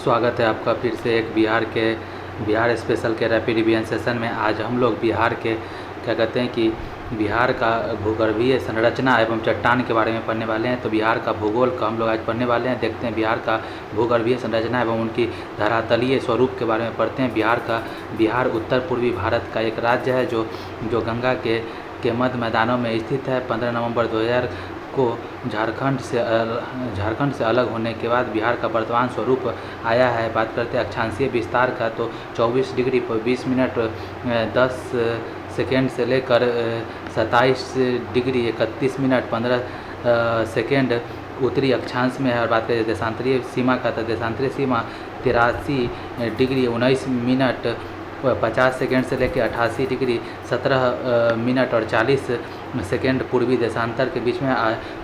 स्वागत है आपका फिर से एक बिहार स्पेशल के रैपिड रिवीजन सेशन में। आज हम लोग बिहार के क्या कहते हैं कि बिहार का भूगर्भीय संरचना एवं चट्टान के बारे में पढ़ने वाले हैं। तो बिहार का भूगोल का हम लोग आज पढ़ने वाले हैं। देखते हैं बिहार का भूगर्भीय संरचना एवं उनकी धरातलीय स्वरूप के बारे में पढ़ते हैं। बिहार उत्तर पूर्वी भारत का एक राज्य है जो गंगा के मध्य मैदानों में स्थित है। 15 नवंबर 2000 को झारखंड से अलग होने के बाद बिहार का वर्तमान स्वरूप आया है। बात करते हैं अक्षांशीय विस्तार का, तो 24 डिग्री 20 मिनट 10 सेकेंड से लेकर 27 डिग्री 31 मिनट 15 सेकेंड उत्तरी अक्षांश में है। और बात करें देशांतरीय सीमा का, तो देशांतरीय सीमा 83 डिग्री 19 मिनट 50 सेकेंड से लेकर 88 डिग्री 17 मिनट और 40 सेकेंड पूर्वी देशांतर के बीच में।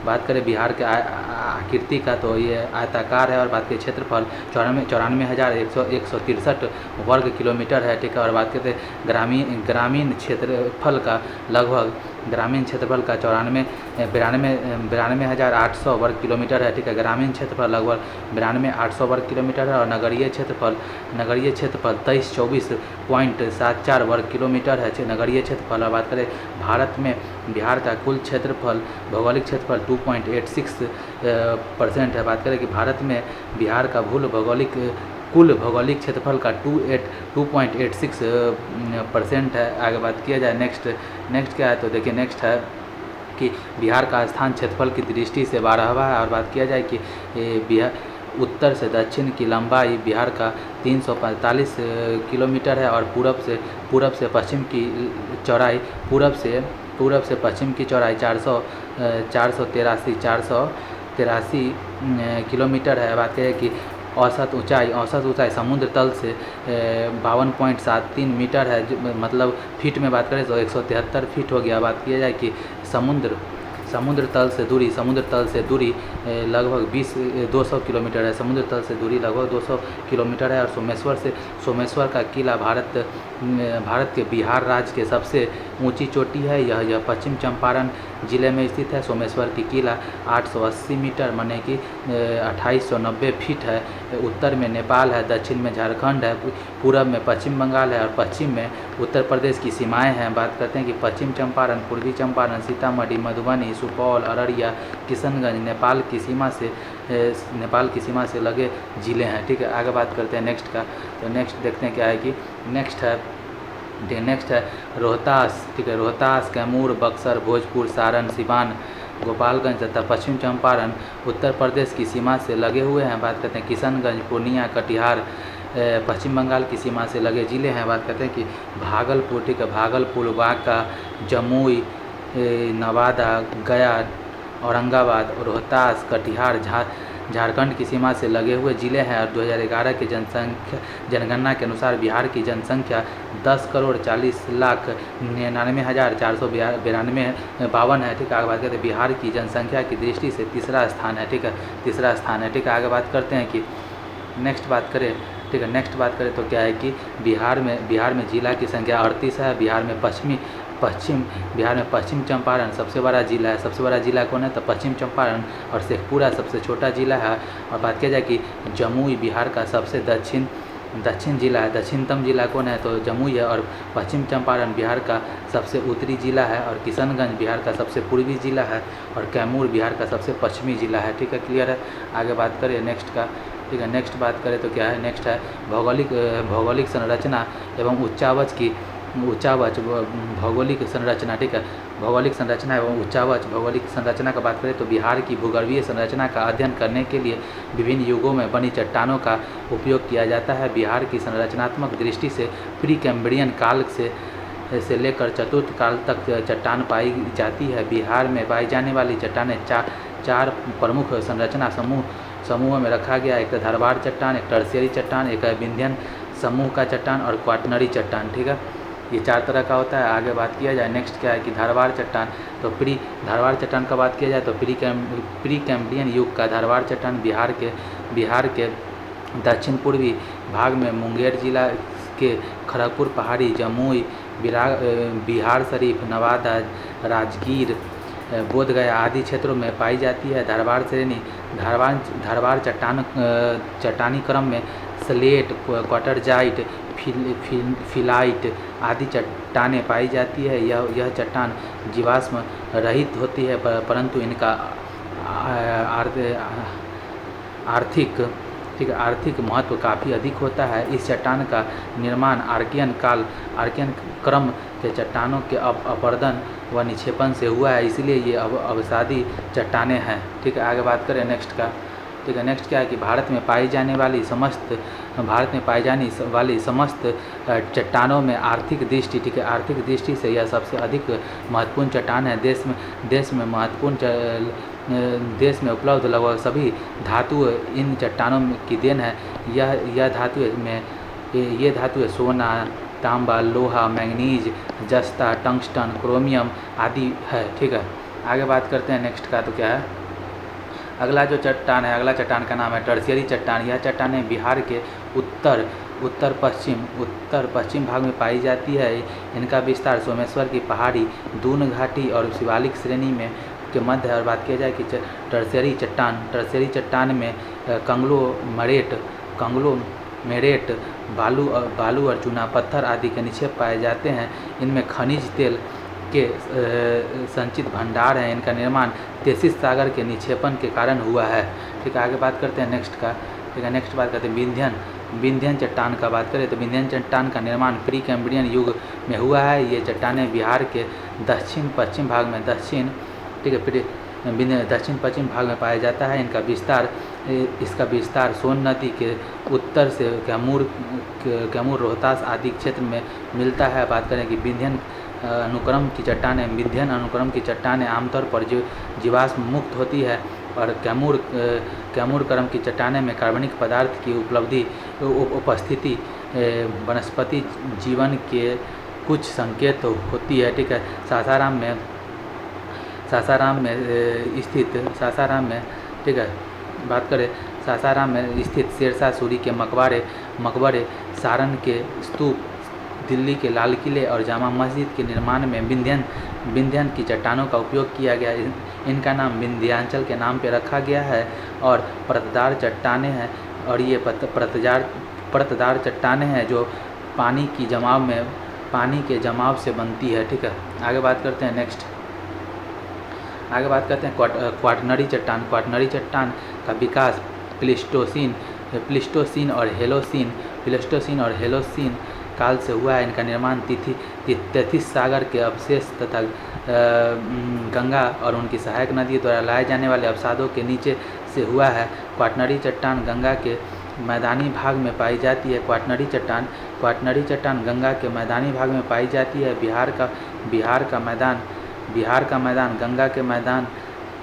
बात करें बिहार के आकृति का, तो ये आयताकार है। और बात करें क्षेत्रफल 94,163 वर्ग किलोमीटर है, ठीक है। और बात करते हैं ग्रामीण क्षेत्रफल का, लगभग ग्रामीण क्षेत्रफल का 92,800 वर्ग किलोमीटर है, ठीक है। ग्रामीण क्षेत्रफल लगभग 92,800 वर्ग किलोमीटर है। और नगरीय क्षेत्रफल 23,24.74 वर्ग किलोमीटर है नगरीय क्षेत्रफल। और बात करें भारत में बिहार का कुल क्षेत्रफल, भौगोलिक क्षेत्रफल 2.86% है। बात करें कि भारत में बिहार का कुल भौगोलिक क्षेत्रफल का 2.86% है। आगे बात किया जाए नेक्स्ट क्या है, तो देखिए नेक्स्ट है कि बिहार का स्थान क्षेत्रफल की दृष्टि से 12वां है। और बात किया जाए कि बिहार उत्तर से दक्षिण की लंबाई बिहार का 345 किलोमीटर है। और पूरब से पश्चिम की चौड़ाई पूरब से पश्चिम की चौड़ाई 483 किलोमीटर है। बात करें कि औसत ऊंचाई समुद्र तल से 52.73 मीटर है, मतलब फीट में बात करें तो 173 फीट हो गया। बात किया जाए कि समुद्र तल से दूरी लगभग 200 किलोमीटर है। समुद्र तल से दूरी लगभग 200 किलोमीटर है। और सोमेश्वर का किला भारत के बिहार राज्य के सबसे ऊंची चोटी है। यह पश्चिम चंपारण जिले में स्थित है। सोमेश्वर की किला 880 मीटर माने कि 2890 फीट है। उत्तर में नेपाल है, दक्षिण में झारखंड है, पूरब में पश्चिम बंगाल है और पश्चिम में उत्तर प्रदेश की सीमाएं हैं। बात करते हैं कि पश्चिम चंपारण, पूर्वी चंपारण, सीतामढ़ी, मधुबनी, सुपौल, अररिया, किशनगंज नेपाल की सीमा से लगे ज़िले हैं, ठीक है। आगे बात करते हैं नेक्स्ट का, तो नेक्स्ट देखते हैं क्या है कि नेक्स्ट है रोहतास, ठीक है। रोहतास, कैमूर, बक्सर, भोजपुर, सारण, सिवान, गोपालगंज तथा पश्चिम चंपारण उत्तर प्रदेश की सीमा से लगे हुए हैं। बात करते हैं किशनगंज, पूर्णिया, कटिहार पश्चिम बंगाल की सीमा से लगे ज़िले हैं। बात करते हैं कि भागलपुर, ठीक है, भागलपुर, बांका, जमुई, नवादा, गया, औरंगाबाद, रोहतास, कटिहार झारखंड की सीमा से लगे हुए ज़िले हैं। और 2011 की जनगणना के अनुसार बिहार की जनसंख्या 10,40,99,452 है, ठीक है। आगे बात करते हैं बिहार की जनसंख्या की दृष्टि से तीसरा स्थान है, ठीक है। ठीक है। आगे बात करते हैं कि नेक्स्ट बात करें तो क्या है कि बिहार में जिला की संख्या 38 है। बिहार में पश्चिम चंपारण सबसे बड़ा जिला है। सबसे बड़ा जिला कौन है, तो पश्चिम चंपारण। और शेखपुरा सबसे छोटा जिला है। और बात किया जाए कि जमुई बिहार का सबसे दक्षिण जिला है। दक्षिणतम जिला कौन है, तो जमुई है। और पश्चिम चंपारण बिहार का सबसे उत्तरी जिला है। और किशनगंज बिहार का सबसे पूर्वी जिला है। और कैमूर बिहार का सबसे पश्चिमी जिला है, ठीक है। क्लियर है। आगे बात करें नेक्स्ट का, ठीक है। नेक्स्ट बात करें तो क्या है, नेक्स्ट है भौगोलिक संरचना एवं उच्चावच भौगोलिक संरचना, ठीक है। भौगोलिक संरचना एवं उच्चावच भौगोलिक संरचना का बात करें तो बिहार की भूगर्भीय संरचना का अध्ययन करने के लिए विभिन्न युगों में बनी चट्टानों का उपयोग किया जाता है। बिहार की संरचनात्मक दृष्टि से प्री कैम्ब्रियन काल से लेकर चतुर्थ काल तक चट्टान पाई जाती है। बिहार में पाई जाने वाली चट्टानें चार प्रमुख संरचना समूहों में रखा गया। एक धारवाड़ चट्टान, एक टर्शियरी चट्टान, एक विंध्यन समूह का चट्टान और क्वाटनरी चट्टान, ठीक है। ये 4 तरह का होता है। आगे बात किया जाए नेक्स्ट क्या है कि धारवाड़ चट्टान, तो धारवाड़ चट्टान का बात किया जाए तो प्री कैम्ब्रियन युग का धारवाड़ चट्टान बिहार के दक्षिण पूर्वी भाग में मुंगेर जिला के खड़गपुर पहाड़ी, जमुई, बिहार शरीफ, नवादा, राजगीर, बोधगया आदि क्षेत्रों में पाई जाती है। धारवाड़ श्रेणी धारवाड़ चट्टानी क्रम में स्लेट, क्वार्टरजाइट, फिलाइट आदि चट्टानें पाई जाती है। यह चट्टान जीवाश्म रहित होती है, परंतु इनका आर्थिक महत्व काफ़ी अधिक होता है। इस चट्टान का निर्माण आर्कियन क्रम के चट्टानों के अपरदन व निक्षेपण से हुआ है, इसलिए ये अवसादी चट्टानें हैं। ठीक है, आगे बात करें नेक्स्ट का। ठीक है, नेक्स्ट क्या है कि भारत में पाई जाने वाली समस्त चट्टानों में आर्थिक दृष्टि से यह सबसे अधिक महत्वपूर्ण चट्टान है। देश में उपलब्ध लगभग सभी धातु इन चट्टानों की देन है। ये धातुएं सोना, तांबा, लोहा, मैंगनीज, जस्ता, टंगस्टन, क्रोमियम आदि है। ठीक है, आगे बात करते हैं नेक्स्ट का। तो क्या है अगला चट्टान का नाम है टर्शियरी चट्टान। यह चट्टानें बिहार के उत्तर पश्चिम भाग में पाई जाती है। इनका विस्तार सोमेश्वर की पहाड़ी, दून घाटी और शिवालिक श्रेणी में के मध्य है। और बात किया जाए कि टर्शियरी चट्टान में कंग्लोमेरेट, बालू और चूना पत्थर आदि के निक्षेप पाए जाते हैं। इनमें खनिज तेल के संचित भंडार हैं। इनका निर्माण तेसिस सागर के निक्षेपण के कारण हुआ है। ठीक है, आगे बात करते हैं नेक्स्ट का। ठीक है, नेक्स्ट बात करते हैं विंध्यन चट्टान का। बात करें तो विंध्यन चट्टान का निर्माण प्री कैम्ब्रियन युग में हुआ है। ये चट्टानें बिहार के दक्षिण पश्चिम भाग में दक्षिण पश्चिम भाग में पाया जाता है। इसका विस्तार सोन नदी के उत्तर से कैमूर, रोहतास आदि क्षेत्र में मिलता है। बात करें कि विंध्यन अनुक्रम की चट्टानें आमतौर पर जीवाश्म मुक्त होती है और कैमूर क्रम की चट्टानें में कार्बनिक पदार्थ की उपस्थिति वनस्पति जीवन के कुछ संकेत होती है। ठीक है, सासाराम में ठीक है बात करें सासाराम में स्थित शेरशाह सूरी के मकबरे, सारण के स्तूप, दिल्ली के लाल किले और जामा मस्जिद के निर्माण में विंध्यन की चट्टानों का उपयोग किया गया। इनका नाम विंध्याचल के नाम पर रखा गया है और परतदार चट्टानें हैं। और ये परतदार चट्टानें हैं जो पानी के जमाव से बनती है। ठीक है, आगे बात करते हैं नेक्स्ट। आगे बात करते हैं क्वाटरनरी चट्टान का विकास प्लीस्टोसीन और हेलोसीन काल से हुआ है। इनका निर्माण तेथिस सागर के अवशेष तथा गंगा और उनकी सहायक नदी द्वारा लाए जाने वाले अवसादों के नीचे से हुआ है। क्वाटरनरी चट्टान गंगा के मैदानी भाग में पाई जाती है। क्वाटरनरी चट्टान गंगा के मैदानी भाग में पाई जाती है। बिहार का मैदान गंगा के मैदान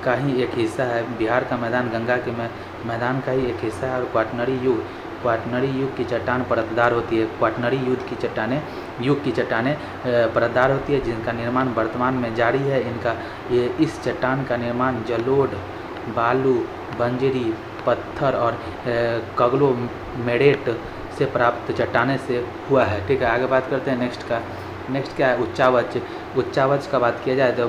का ही एक हिस्सा है। और क्वाटरनरी युग की चट्टान परतदार होती है। क्वाटरनरी युग की चट्टानें परतदार होती है, जिनका निर्माण वर्तमान में जारी है। इस चट्टान का निर्माण जलोढ़, बालू, बंजरी, पत्थर और कंग्लोमेरेट से प्राप्त चट्टाने से हुआ है। ठीक है, आगे बात करते हैं नेक्स्ट क्या है उच्चावच का बात किया जाए तो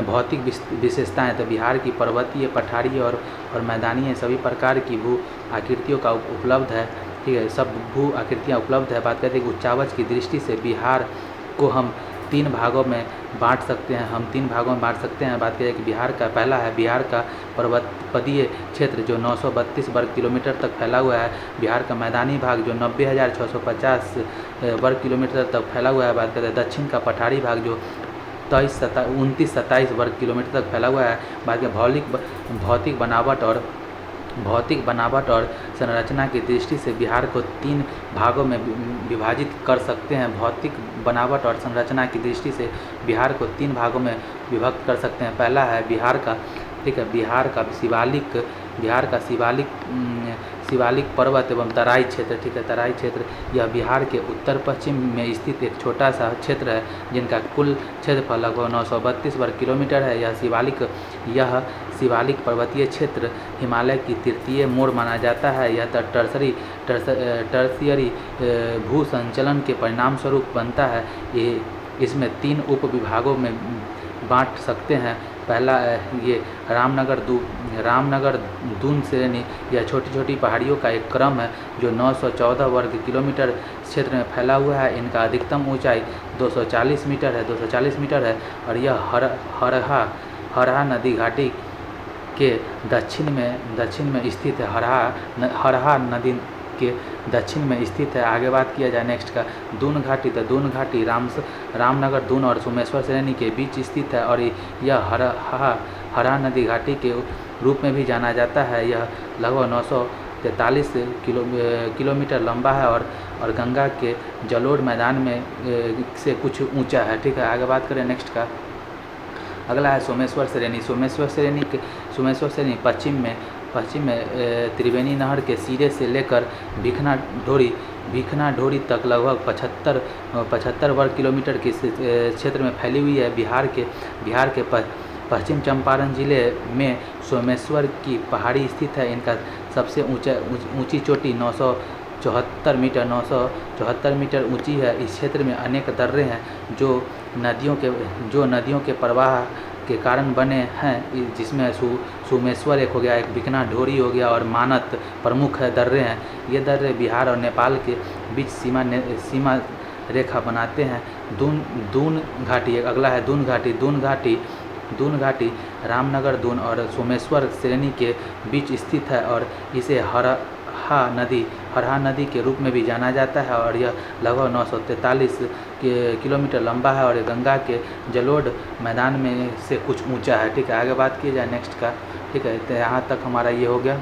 भौतिक विशेषताएं। तो बिहार की पर्वतीय, पठारी और मैदानी सभी प्रकार की भू आकृतियों का उपलब्ध है। ठीक है, सब भू आकृतियाँ उपलब्ध है। बात करते हैं कि उच्चावच की दृष्टि से बिहार को हम तीन भागों में बांट सकते हैं। बात करें कि बिहार का पर्वतपदीय क्षेत्र जो 932 वर्ग किलोमीटर तक फैला हुआ है। बिहार का मैदानी भाग जो 90,650 वर्ग किलोमीटर तक फैला हुआ है। बात करें दक्षिण का पठारी भाग जो 29-27 वर्ग किलोमीटर तक फैला हुआ है। बात करें भौतिक बनावट और संरचना की दृष्टि से बिहार को तीन भागों में विभाजित कर सकते हैं। भौतिक बनावट और संरचना की दृष्टि से बिहार को तीन भागों में विभक्त कर सकते हैं। पहला है बिहार का शिवालिक पर्वत एवं तराई क्षेत्र। ठीक है, तराई क्षेत्र यह बिहार के उत्तर पश्चिम में स्थित एक छोटा सा क्षेत्र है, जिनका कुल क्षेत्रफल लगभग 932 वर्ग किलोमीटर है। यह शिवालिक पर्वतीय क्षेत्र हिमालय की तृतीय मोड़ माना जाता है। यह टर्शियरी भू संचलन के परिणाम स्वरूप बनता है। इसमें तीन उप विभागों में बांट सकते हैं। पहला ये रामनगर दून श्रेणी, यह छोटी छोटी पहाड़ियों का एक क्रम है जो 914 वर्ग किलोमीटर क्षेत्र में फैला हुआ है। इनका अधिकतम ऊंचाई 240 मीटर है और यह हरहा नदी घाटी के दक्षिण में स्थित है। हरहा नदी के दक्षिण में स्थित है। आगे बात किया जाए नेक्स्ट का दून घाटी, तो दून घाटी रामनगर दून और सोमेश्वर श्रेणी के बीच स्थित है और यह हरहा नदी घाटी के रूप में भी जाना जाता है। यह लगभग 943 किलोमीटर लंबा है और गंगा के जलोढ़ मैदान में से कुछ ऊंचा है। ठीक है, आगे बात करें नेक्स्ट का। अगला है सोमेश्वर श्रेणी। सोमेश्वर श्रेणी पश्चिम में त्रिवेणी नहर के सिरे से लेकर भीखना ढोरी तक लगभग 75 वर्ग किलोमीटर के क्षेत्र में फैली हुई है। बिहार के पश्चिम चंपारण जिले में सोमेश्वर की पहाड़ी स्थित है। इनका सबसे ऊंची चोटी 974 मीटर ऊंची है। इस क्षेत्र में अनेक दर्रे हैं जो नदियों के प्रवाह के कारण बने हैं, जिसमें सोमेश्वर एक हो गया, एक बिकना ढोरी हो गया और मानत प्रमुख दर्रे हैं। ये दर्रे बिहार और नेपाल के बीच सीमा रेखा बनाते हैं। दून घाटी, अगला है दून घाटी रामनगर दून और सोमेश्वर श्रेणी के बीच स्थित है और इसे हरहा नदी के रूप में भी जाना जाता है और यह लगभग 943 किलोमीटर लंबा है और गंगा के जलोढ़ मैदान में से कुछ ऊंचा है। ठीक है, आगे बात की जाए नेक्स्ट का। ठीक है, तो यहाँ तक हमारा ये हो गया।